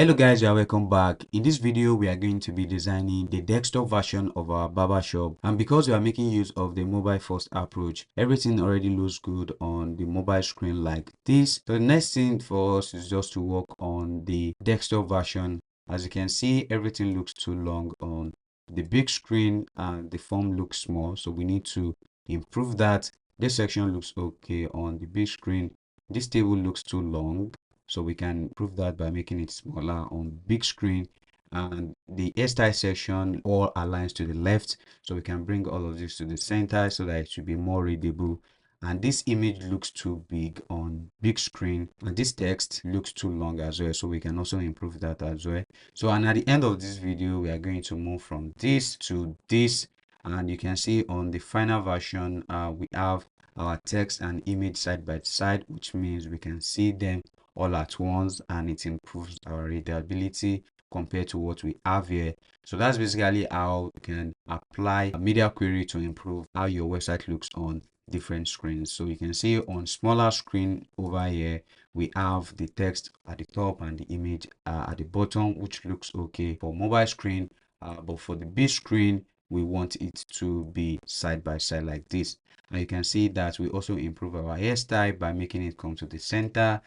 Hello guys, you are welcome back. In this video, we are going to be designing the desktop version of our barbershop, and because we are making use of the mobile first approach, everything already looks good on the mobile screen like this. So the next thing for us is just to work on the desktop version. As you can see, everything looks too long on the big screen and the form looks small, so we need to improve that. This section looks okay on the big screen. This table looks too long, so we can improve that by making it smaller on big screen. And the hairstyle section all aligns to the left, so we can bring all of this to the center so that it should be more readable. And this image looks too big on big screen, and this text looks too long as well, so we can also improve that as well. So, and at the end of this video, we are going to move from this to this, and you can see on the final version we have our text and image side by side, which means we can see them all at once, and it improves our readability compared to what we have here. So that's basically how you can apply a media query to improve how your website looks on different screens. So you can see on smaller screen over here, we have the text at the top and the image at the bottom, which looks okay for mobile screen. But for the big screen, we want it to be side by side like this. And you can see that we also improve our hairstyle by making it come to the center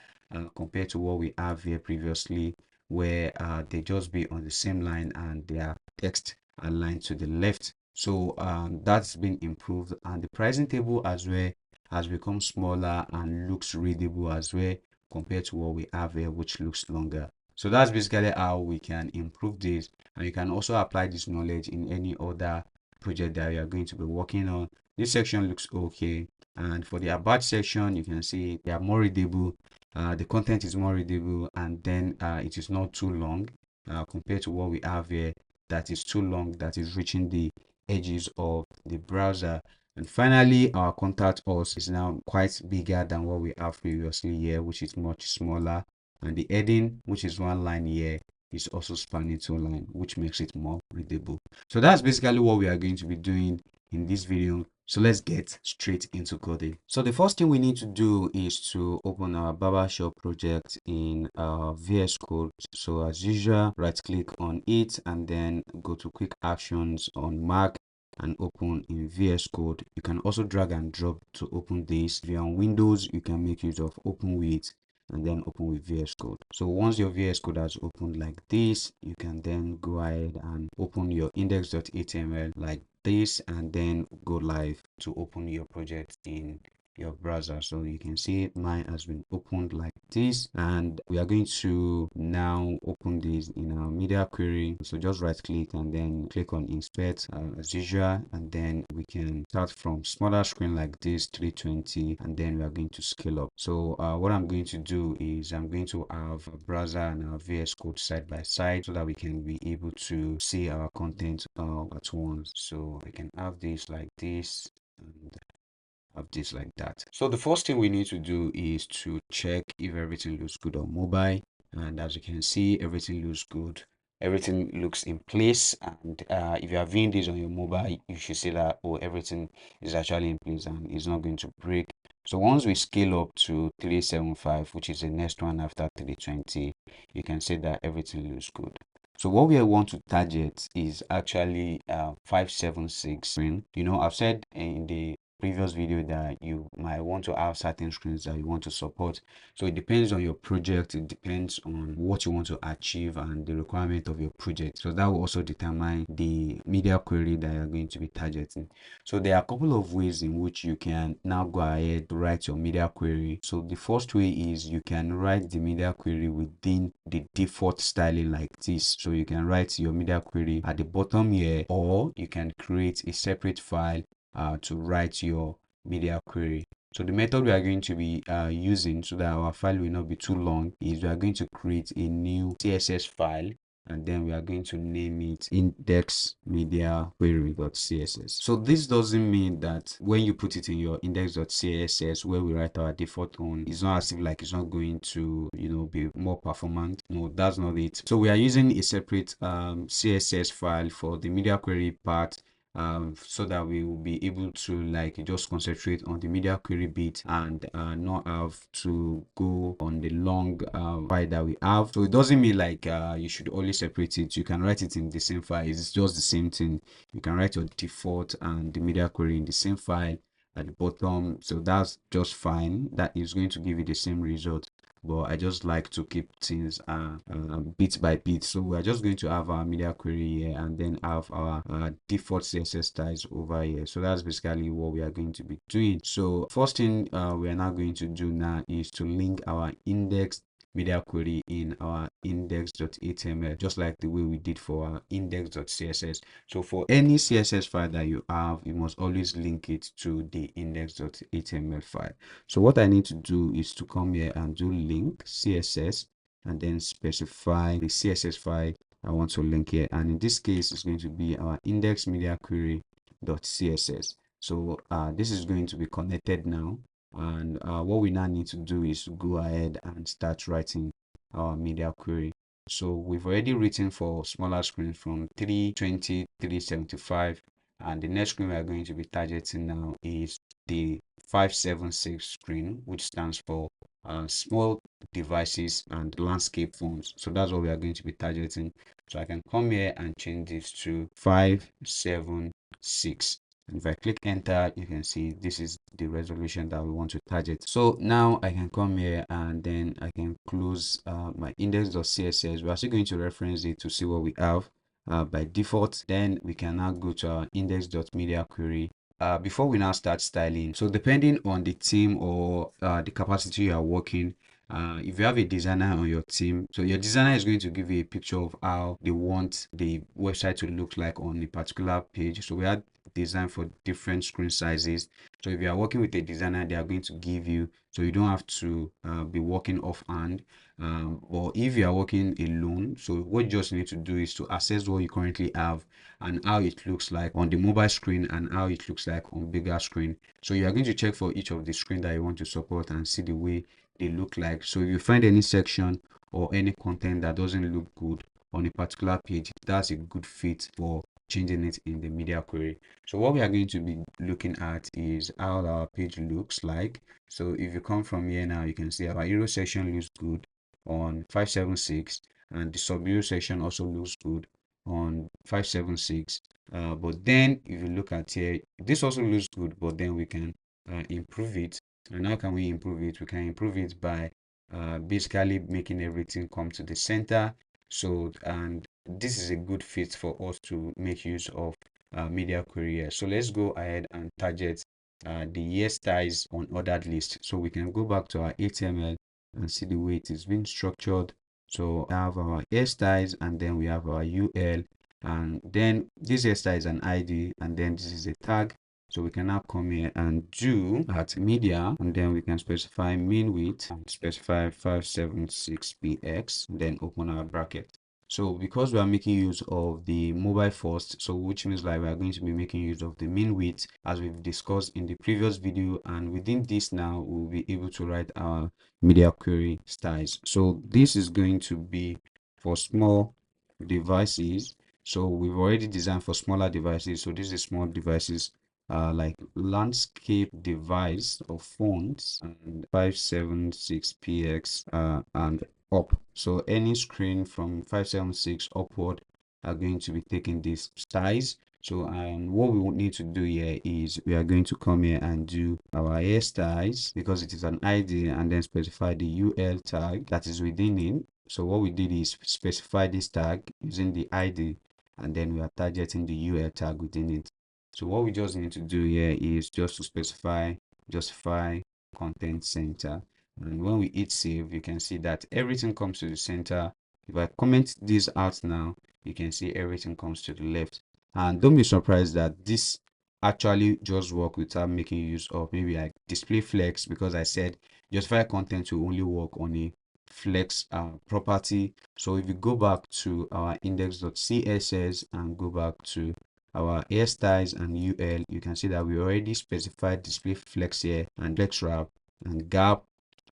compared to what we have here previously, where they just be on the same line and their text aligned to the left. So that's been improved, and the pricing table as well has become smaller and looks readable as well compared to what we have here, which looks longer. So that's basically how we can improve this, and you can also apply this knowledge in any other project that you are going to be working on. This section looks okay, and for the about section, you can see they are more readable. The content is more readable, and then it is not too long compared to what we have here that is too long, that is reaching the edges of the browser. And finally, our contact us is now quite bigger than what we have previously here, which is much smaller. And the heading, which is one line here, is also spanning two line, which makes it more readable. So that's basically what we are going to be doing in this video. So let's get straight into coding. So the first thing we need to do is to open our barbershop project in VS Code. So as usual, right click on it and then go to quick actions on Mac and open in VS Code. You can also drag and drop to open this. If you're on Windows, you can make use of open with and then open with VS Code. So once your VS Code has opened like this, you can then go ahead and open your index.html like this and then go live to open your project in your browser. So you can see mine has been opened like this, and we are going to now open this in our media query. So just right click and then click on inspect as usual, and then we can start from smaller screen like this 320, and then we are going to scale up. So what I'm going to do is I'm going to have a browser and our VS Code side by side so that we can be able to see our content at once. So I can have this like this and have this like that. So the first thing we need to do is to check if everything looks good on mobile, and as you can see, everything looks good. Everything looks in place, and if you are viewing this on your mobile, you should see that, oh, everything is actually in place and it's not going to break. So once we scale up to 375, which is the next one after 320, you can see that everything looks good. So what we want to target is actually 576. You know, I've said in the previous video that you might want to have certain screens that you want to support. So it depends on your project, it depends on what you want to achieve and the requirement of your project. So that will also determine the media query that you're going to be targeting. So there are a couple of ways in which you can now go ahead to write your media query. So the first way is you can write the media query within the default styling like this. So you can write your media query at the bottom here, or you can create a separate file to write your media query. So the method we are going to be using so that our file will not be too long is we are going to create a new CSS file, and then we are going to name it index media query.css. So this doesn't mean that when you put it in your index.css where we write our default one, it's not as if like it's not going to, you know, be more performant. No, that's not it. So we are using a separate CSS file for the media query part, so that we will be able to like just concentrate on the media query bit and not have to go on the long file that we have. So it doesn't mean like you should only separate it. You can write it in the same file. It's just the same thing. You can write your default and the media query in the same file at the bottom, so that's just fine. That is going to give you the same result, but I just like to keep things bit by bit. So we're just going to have our media query here and then have our default CSS styles over here. So that's basically what we are going to be doing. So first thing we are now going to do now is to link our index media query in our index.html, just like the way we did for our index.css. So for any CSS file that you have, you must always link it to the index.html file. So what I need to do is to come here and do link CSS and then specify the CSS file I want to link here. And in this case, it's going to be our index media query.css. So this is going to be connected now. And what we now need to do is go ahead and start writing our media query. So we've already written for smaller screen from 320, 375, and the next screen we are going to be targeting now is the 576 screen, which stands for small devices and landscape fonts. So that's what we are going to be targeting. So I can come here and change this to 576. And if I click enter, you can see this is the resolution that we want to target. So now I can come here and then I can close my index.css. We're actually going to reference it to see what we have by default. Then we can now go to our index.media query. Before we now start styling, so depending on the team or the capacity you are working, if you have a designer on your team, so your designer is going to give you a picture of how they want the website to look like on a particular page. So we have design for different screen sizes. So if you are working with a designer, they are going to give you, so you don't have to be working offhand. Or if you are working alone, so what you just need to do is to assess what you currently have and how it looks like on the mobile screen and how it looks like on bigger screen. So you are going to check for each of the screen that you want to support and see the way they look like. So if you find any section or any content that doesn't look good on a particular page, that's a good fit for changing it in the media query. So what we are going to be looking at is how our page looks like. So if you come from here now, you can see our hero section looks good on 576 and the sub-hero section also looks good on 576. But then if you look at here, this also looks good, but then we can improve it. And how can we improve it? We can improve it by basically making everything come to the center. So, and this is a good fit for us to make use of media query here. So let's go ahead and target the hairstyles on ordered list. So we can go back to our HTML and see the way it is being structured. So we have our hairstyles and then we have our UL, and then this hairstyle is an ID and then this is a tag. So we can now come here and do at media and then we can specify min width and specify 576px, then open our bracket. So because we are making use of the mobile first, so which means like we are going to be making use of the min width as we've discussed in the previous video, and within this now we'll be able to write our media query styles. So this is going to be for small devices. So we've already designed for smaller devices. So this is small devices like landscape device or phones and 576px and up. So any screen from 576 upward are going to be taking this size. So what we would need to do here is we are going to come here and do our hairstyles because it is an ID and then specify the UL tag that is within it. So what we did is specify this tag using the ID and then we are targeting the UL tag within it. So what we just need to do here is just to specify justify content center. And when we hit save, you can see that everything comes to the center. If I comment this out now, you can see everything comes to the left. And don't be surprised that this actually just work without making use of maybe like display flex, because I said justify content will only work on a flex property. So if you go back to our index.css and go back to our hairstyles and UL, you can see that we already specified display flex here and flex wrap and gap,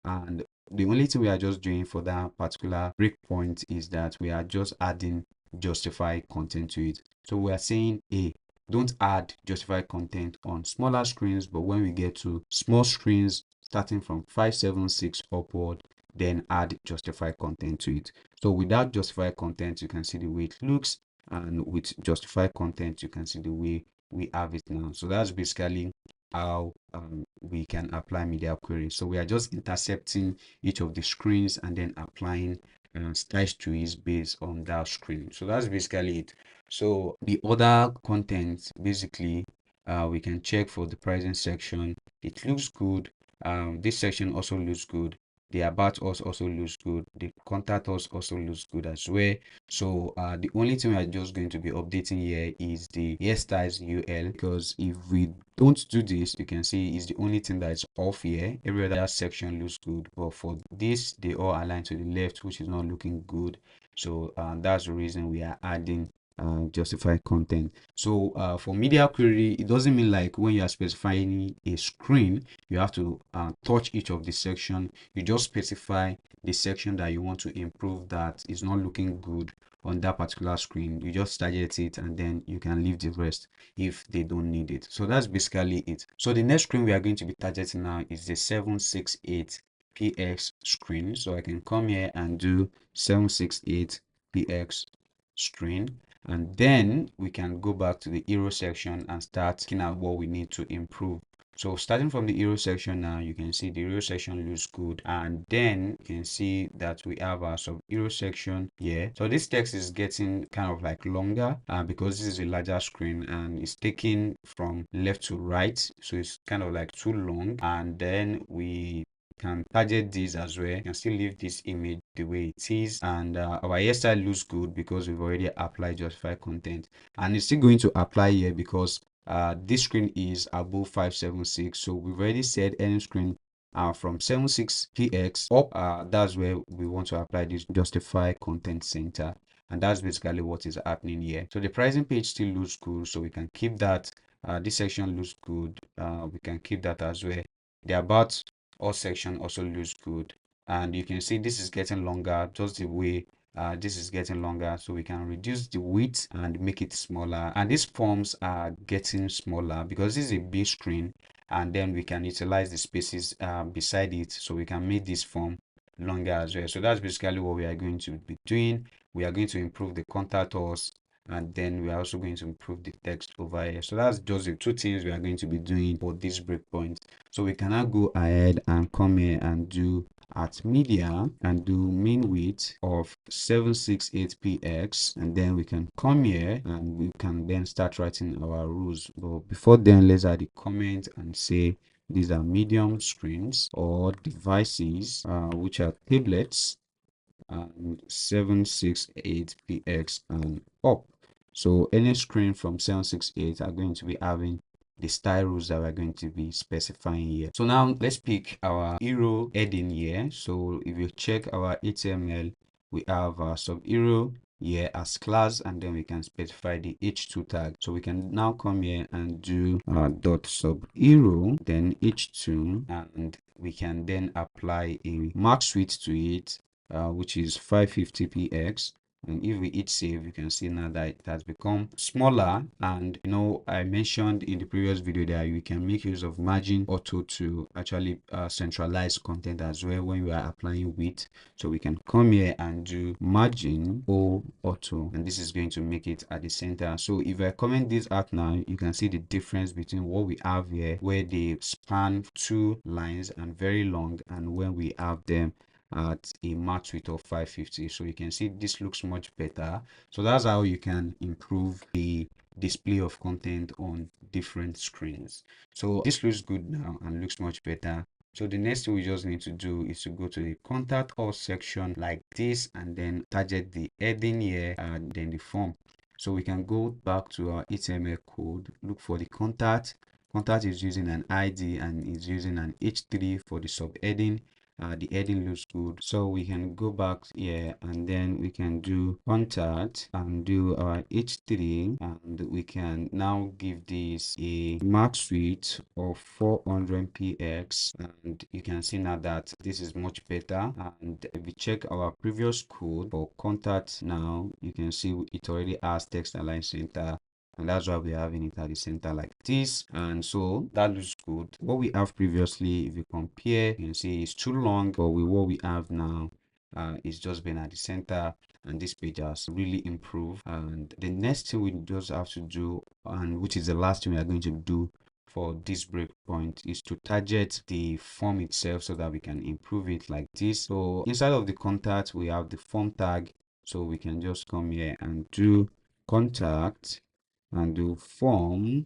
and the only thing we are just doing for that particular breakpoint is that we are just adding justify content to it. So we are saying, hey, don't add justify content on smaller screens, but when we get to small screens starting from 576 upward, then add justify content to it. So without justify content, you can see the way it looks, and with justify content, you can see the way we have it now. So that's basically how we can apply media query. So we are just intercepting each of the screens and then applying styles to it based on that screen. So that's basically it. So the other content, basically, we can check for the pricing section. It looks good. This section also looks good. The about us also looks good. The contact us also looks good as well. So the only thing we're just going to be updating here is the hairstyles UL, because if we don't do this, you can see it's the only thing that is off here. Every other section looks good, but for this, they all align to the left, which is not looking good. So that's the reason we are adding justify content. So for media query, it doesn't mean like when you are specifying a screen, you have to touch each of the section. You just specify the section that you want to improve that is not looking good on that particular screen. You just target it and then you can leave the rest if they don't need it. So that's basically it. So the next screen we are going to be targeting now is the 768px screen. So I can come here and do 768px screen, and then we can go back to the hero section and start looking at what we need to improve. So starting from the hero section now, you can see the hero section looks good, and then you can see that we have our sub hero section here. So this text is getting kind of like longer because this is a larger screen and it's taking from left to right, so it's kind of like too long. And then we can target this as well. You can still leave this image the way it is, and our hairstyle looks good because we've already applied justify content, and it's still going to apply here because this screen is above 576. So we've already said any screen from 76px up, that's where we want to apply this justify content center, and that's basically what is happening here. So the pricing page still looks good, so we can keep that. This section looks good, we can keep that as well. The about all section also looks good, and you can see this is getting longer, just the way this is getting longer, so we can reduce the width and make it smaller. And these forms are getting smaller because this is a big screen, and then we can utilize the spaces beside it, so we can make this form longer as well. So that's basically what we are going to be doing. We are going to improve the contact us, and then we are also going to improve the text over here. So that's just the two things we are going to be doing for this breakpoint. So we can now go ahead and come here and do at media and do mean width of 768px, and then we can come here and we can then start writing our rules. But before then, let's add a comment and say these are medium screens or devices which are tablets and 768px and up. So any screen from 768 are going to be having the style rules that we're going to be specifying here. So now let's pick our hero heading here. So if you check our HTML, we have our sub hero here as class, and then we can specify the h2 tag. So we can now come here and do dot sub hero, then h2, and we can then apply a max width to it, which is 550px. And if we hit save, you can see now that it has become smaller. And you know, I mentioned in the previous video that you can make use of margin auto to actually centralize content as well when you are applying width. So we can come here and do margin o auto, and this is going to make it at the center. So if I comment this out now, you can see the difference between what we have here, where they span two lines and very long, and when we have them at a max width of 550. So you can see this looks much better. So that's how you can improve the display of content on different screens. So this looks good now and looks much better. So the next thing we just need to do is to go to the contact us section like this, and then target the heading here and then the form. So we can go back to our HTML code, look for the contact. Contact is using an ID and is using an H3 for the subheading. The heading looks good, so we can go back here and then we can do contact and do our h3, and we can now give this a max width of 400px, and you can see now that this is much better. And if we check our previous code for contact now, you can see it already has text align center and that's why we're having it at the center like this. And so that looks good. What we have previously, if you compare, you can see it's too long, but with what we have now, it's just been at the center, and this page has really improved. And the next thing we just have to do, and which is the last thing we are going to do for this breakpoint, is to target the form itself so that we can improve it like this. So inside of the contact, we have the form tag, so we can just come here and do contact and do form,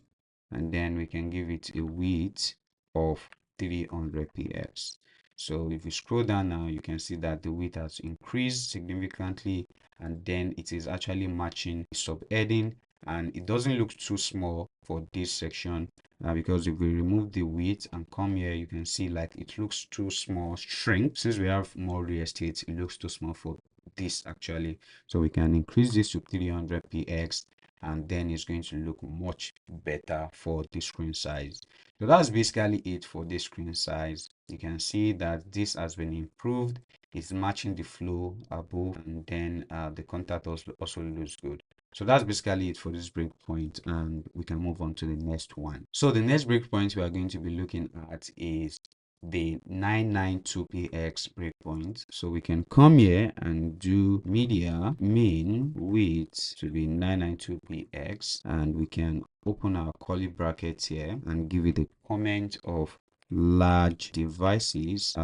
and then we can give it a width of 300 px. So if you scroll down now, you can see that the width has increased significantly, and then it is actually matching the subheading, and it doesn't look too small for this section, because if we remove the width and come here, you can see like it looks too small. Shrink, since we have more real estate, it looks too small for this actually. So we can increase this to 300 px, and then it's going to look much better for the screen size. So that's basically it for this screen size. You can see that this has been improved. It's matching the flow above, and then the contact also looks good. So that's basically it for this breakpoint, and we can move on to the next one. So the next breakpoint we are going to be looking at is the 992px breakpoint. So we can come here and do media main width to be 992px, and we can open our curly brackets here and give it a comment of large devices,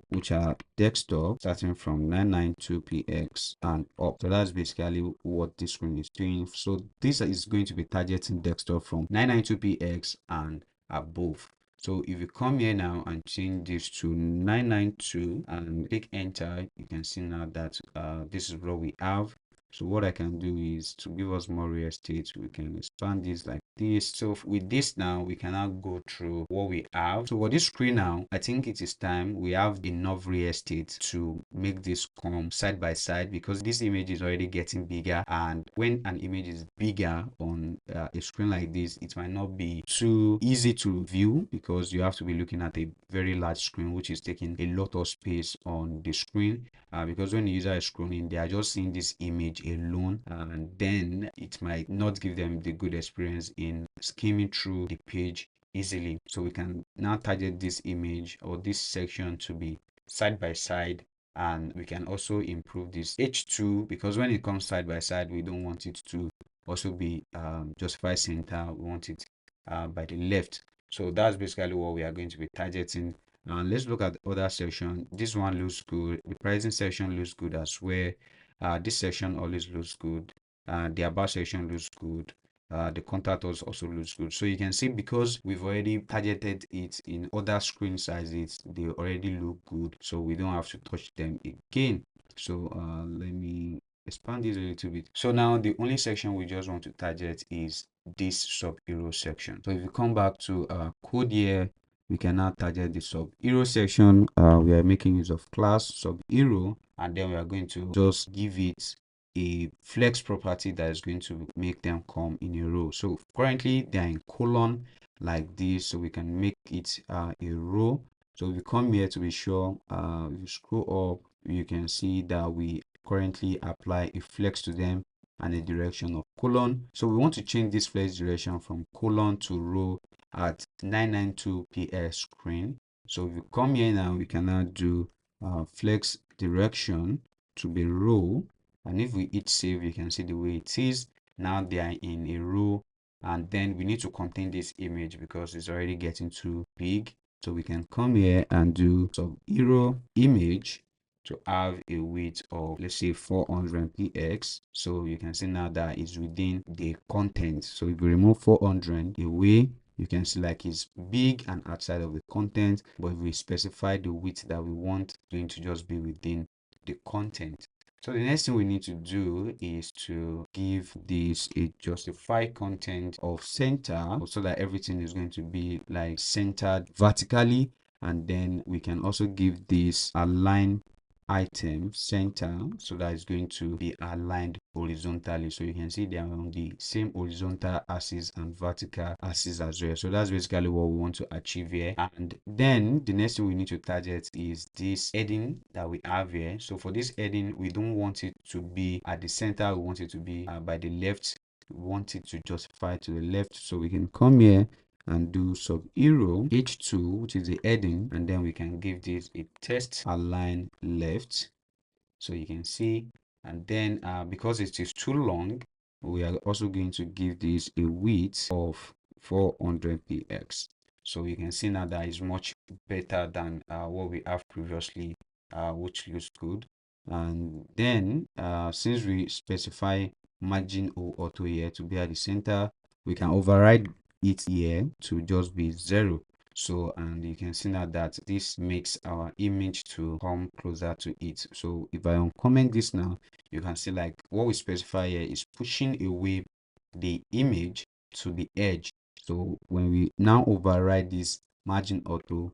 which are desktop, starting from 992px and up. So that's basically what this screen is doing. So this is going to be targeting desktop from 992px and above. So if you come here now and change this to 992 and click enter, you can see now that this is what we have. So what I can do is, to give us more real estate, we can expand this like this. So with this now, we can now go through what we have. So for this screen now, I think it is time we have enough real estate to make this come side by side, because this image is already getting bigger, and when an image is bigger on a screen like this, it might not be too easy to view, because you have to be looking at a very large screen which is taking a lot of space on the screen. Because when the user is scrolling, they are just seeing this image alone, and then it might not give them the good experience in skimming through the page easily. So we can now target this image or this section to be side by side, and we can also improve this H2, because when it comes side by side, we don't want it to also be justified center. We want it by the left. So that's basically what we are going to be targeting. Let's look at the other section. This one looks good. The pricing section looks good as well. This section always looks good. The about section looks good. The contact also looks good. So you can see, because we've already targeted it in other screen sizes, they already look good. So we don't have to touch them again. So let me expand this a little bit. So now the only section we just want to target is this sub hero section. So if you come back to code here, we can now target the sub hero section. We are making use of class sub hero, and then we are going to just give it a flex property that is going to make them come in a row. So currently they are in colon like this, so we can make it a row. So if you come here to be sure, if you scroll up, you can see that we currently apply a flex to them and a direction of colon. So we want to change this flex direction from colon to row at 992 ps screen. So if you come here now, we can now do flex direction to be row, and if we hit save, you can see the way it is. Now they are in a row, and then we need to contain this image because it's already getting too big. So we can come here and do sub hero image to have a width of, let's say, 400 px. So you can see now that it's within the content. So if we remove 400 away, you can see like it's big and outside of the content, but if we specify the width that we want, it's going to just be within the content. So the next thing we need to do is to give this a justified content of center, so that everything is going to be like centered vertically. And then we can also give this align item center, so that it's going to be aligned horizontally. So you can see they are on the same horizontal axis and vertical axis as well. So that's basically what we want to achieve here. And then the next thing we need to target is this heading that we have here. So for this heading, we don't want it to be at the center, we want it to be by the left we want it to justify to the left, so we can come here and do sub hero h2, which is the heading, and then we can give this a text align left, so you can see. And then because it is too long, we are also going to give this a width of 400 px. So you can see now that is much better than what we have previously, which looks good. And then since we specify margin o auto here to be at the center, we can override it here to just be 0. So, and you can see now that this makes our image to come closer to it. So if I uncomment this now, you can see like what we specify here is pushing away the image to the edge. So when we now override this margin auto,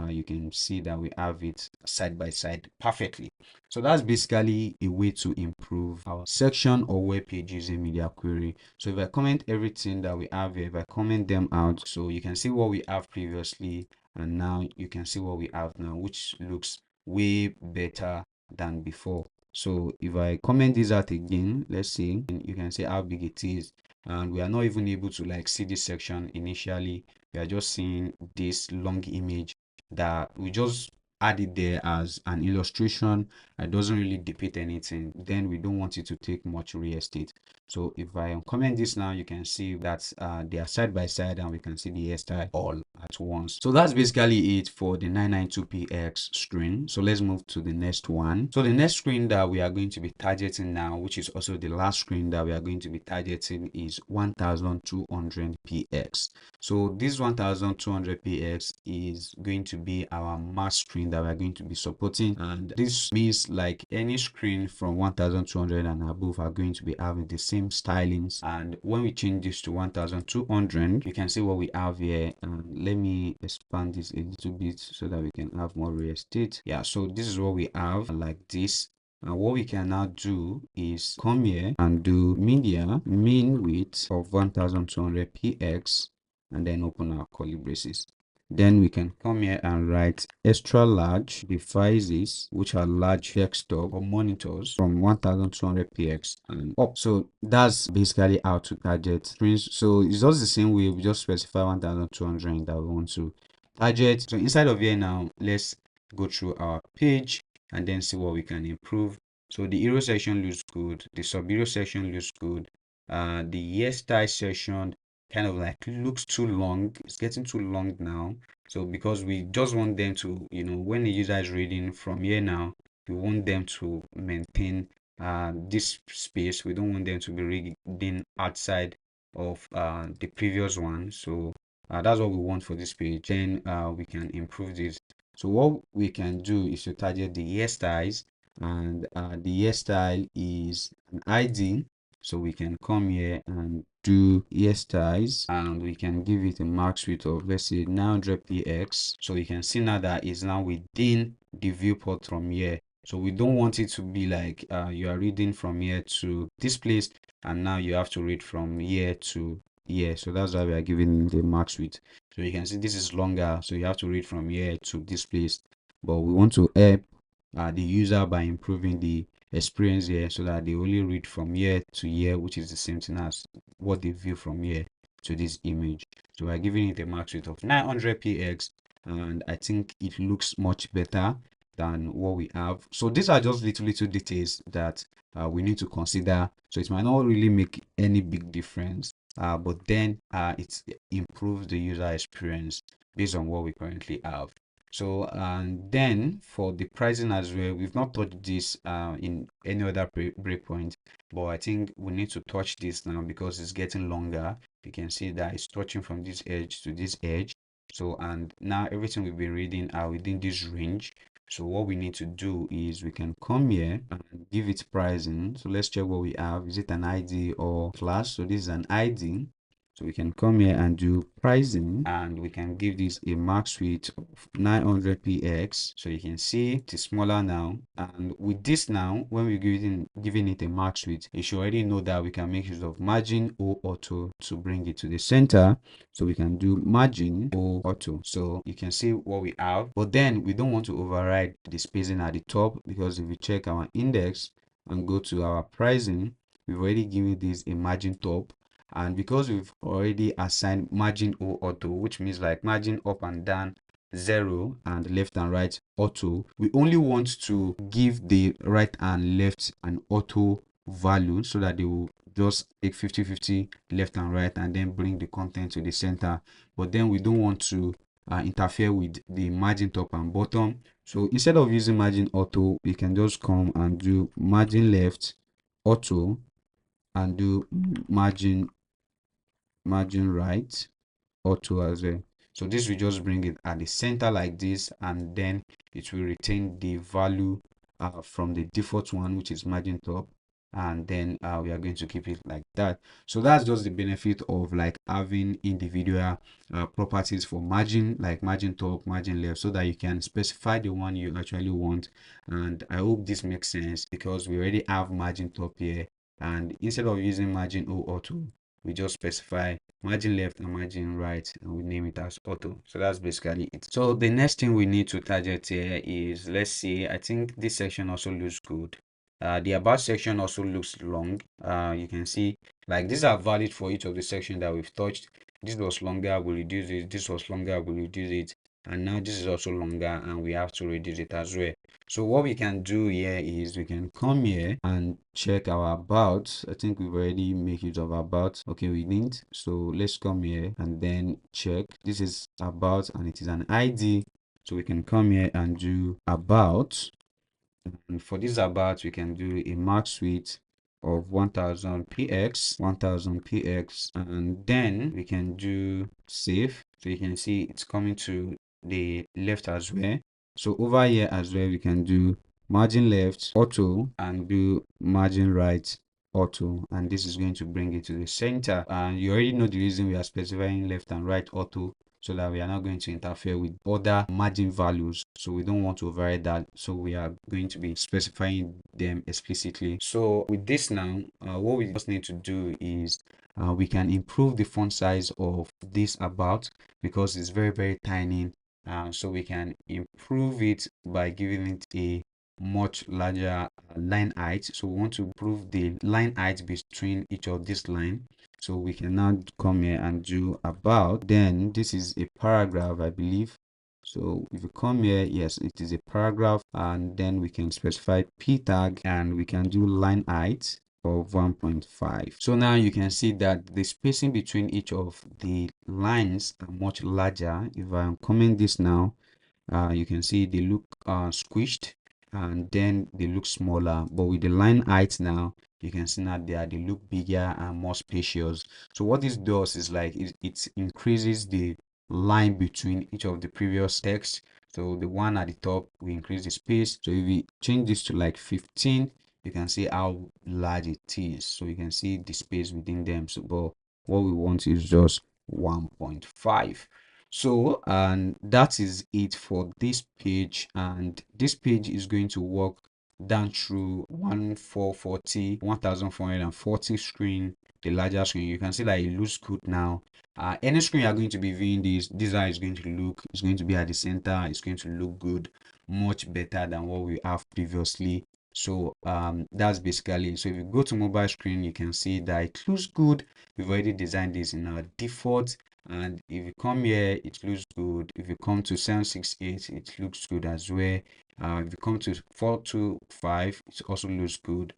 you can see that we have it side by side perfectly. So that's basically a way to improve our section or web page using media query. So if I comment everything that we have here, if I comment them out, so you can see what we have previously, and now you can see what we have now, which looks way better than before. So if I comment this out again, let's see, and you can see how big it is. And we are not even able to like see this section initially. We are just seeing this long image that we just added there as an illustration. It doesn't really depict anything. Then we don't want it to take much real estate. So if I uncomment this now, you can see that they are side by side, and we can see the hairstyle all at once. So that's basically it for the 992px screen. So let's move to the next one. So the next screen that we are going to be targeting now, which is also the last screen that we are going to be targeting, is 1200px. So this 1200px is going to be our max screen that we are going to be supporting, and this means like any screen from 1200 and above are going to be having the same stylings. And when we change this to 1200, you can see what we have here. And let me expand this a little bit so that we can have more real estate. Yeah, so this is what we have like this. And what we can now do is come here and do media min width of 1200px, and then open our curly braces. Then we can come here and write extra large devices, which are large desktop or monitors from 1200px and up. So that's basically how to target screens. So it's just the same way, we just specify 1200 that we want to target. So inside of here now, let's go through our page and then see what we can improve. So the hero section looks good, the sub hero section looks good, the hairstyle section kind of like looks too long. It's getting too long now. So because we just want them to, when the user is reading from here now, we want them to maintain this space. We don't want them to be reading outside of the previous one. So that's what we want for this page. Then we can improve this. So what we can do is to target the hairstyles, and the hairstyle is an ID. So we can come here and do hairstyles, and we can give it a max width of, let's say, 900px. So you can see now that it's now within the viewport from here. So we don't want it to be like you are reading from here to this place, and now you have to read from here to here. So that's why we are giving the max width. So you can see this is longer, so you have to read from here to this place. But we want to help the user by improving the experience here, so that they only read from here to here, which is the same thing as what they view from here to this image. So we're giving it a max width of 900px, and I think it looks much better than what we have. So these are just little details that we need to consider. So it might not really make any big difference, but then it improves the user experience based on what we currently have. So and then for the pricing as well, we've not touched this in any other breakpoint, but I think we need to touch this now because it's getting longer. You can see that it's touching from this edge to this edge. So and now everything we've been reading are within this range. So what we need to do is we can come here and give it pricing. So let's check what we have. Is it an ID or class? So this is an ID. So we can come here and do pricing, and we can give this a max width of 900px. So you can see it is smaller now. And with this now, when we're giving it a max width, you should already know that we can make use of margin o auto to bring it to the center. So we can do margin o auto. So you can see what we have, but then we don't want to override the spacing at the top, because if we check our index and go to our pricing, we've already given this a margin top. And because we've already assigned margin O auto, which means like margin up and down 0 and left and right auto, we only want to give the right and left an auto value so that they will just take 50-50 left and right and then bring the content to the center. But then we don't want to interfere with the margin top and bottom. So instead of using margin auto, we can just come and do margin left auto and do margin right auto as well. So this will just bring it at the center like this, and then it will retain the value from the default one, which is margin top, and then we are going to keep it like that. So that's just the benefit of like having individual properties for margin, like margin top, margin left, so that you can specify the one you actually want. And I hope this makes sense, because we already have margin top here, and instead of using margin O auto, we just specify margin left and margin right, and we name it as auto. So that's basically it. So the next thing we need to target here is, let's see, I think this section also looks good. The about section also looks long. You can see like these are valid for each of the section that we've touched. This was longer, we reduce it. This was longer, we reduce it. And now this is also longer, and we have to reduce it as well. So what we can do here is we can come here and check our about. I think we've already made use of about. Okay, we didn't. So let's come here and then check. This is about, and it is an ID. So we can come here and do about. And for this about, we can do a max width of 1000 px, and then we can do save. So you can see it's coming to the left as well. So over here as well, we can do margin left auto and do margin right auto, and this is going to bring it to the center. And you already know the reason we are specifying left and right auto, so that we are not going to interfere with other margin values. So we don't want to override that. So we are going to be specifying them explicitly. So with this now, what we just need to do is we can improve the font size of this about, because it's very, very tiny. So we can improve it by giving it a much larger line height. So we want to improve the line height between each of this line. So we can now come here and do about. Then this is a paragraph, I believe. So if you come here, yes, it is a paragraph, and then we can specify p tag, and we can do line height of 1.5. So now you can see that the spacing between each of the lines are much larger. If I'm coming this now, you can see they look squished, and then they look smaller. But with the line height now, you can see now they look bigger and more spacious. So what this does is like it increases the line between each of the previous text. So the one at the top, we increase the space. So if we change this to like 15, you can see how large it is. So you can see the space within them. So but what we want is just 1.5. So, and that is it for this page, and this page is going to work down through 1440 screen, the larger screen. You can see that it looks good now. Any screen you are going to be viewing, this how it's going to look. It's going to be at the center. It's going to look good, much better than what we have previously. So that's basically it. So if you go to mobile screen, you can see that it looks good. We've already designed this in our default, and if you come here, it looks good. If you come to 768, it looks good as well. If you come to 425, it also looks good.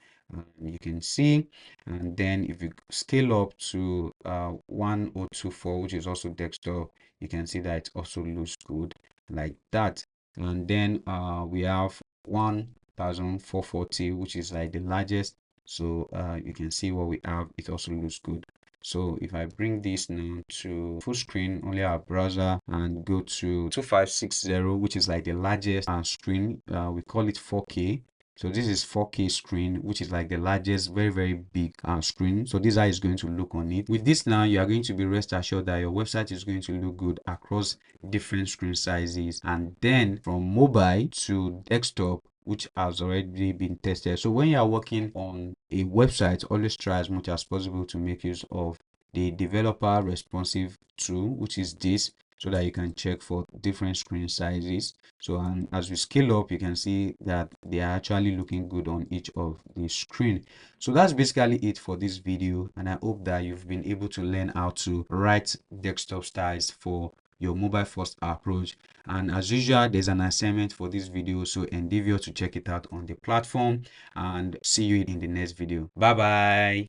You can see. And then if you scale up to 1024, which is also desktop, you can see that it also looks good like that. And then we have 1440, which is like the largest. So you can see what we have. It also looks good. So if I bring this now to full screen, only our browser, and go to 2560, which is like the largest screen, we call it 4K. So this is 4K screen, which is like the largest, very, very big screen. So this is how it's going to look on it. With this now, you are going to be rest assured that your website is going to look good across different screen sizes. And then from mobile to desktop, which has already been tested. So when you are working on a website, always try as much as possible to make use of the developer responsive tool, which is this. so that you can check for different screen sizes. So and as we scale up, you can see that they are actually looking good on each of the screen. So that's basically it for this video, and I hope that you've been able to learn how to write desktop styles for your mobile first approach. And as usual, there's an assignment for this video, so endeavor to check it out on the platform, and see you in the next video. Bye bye.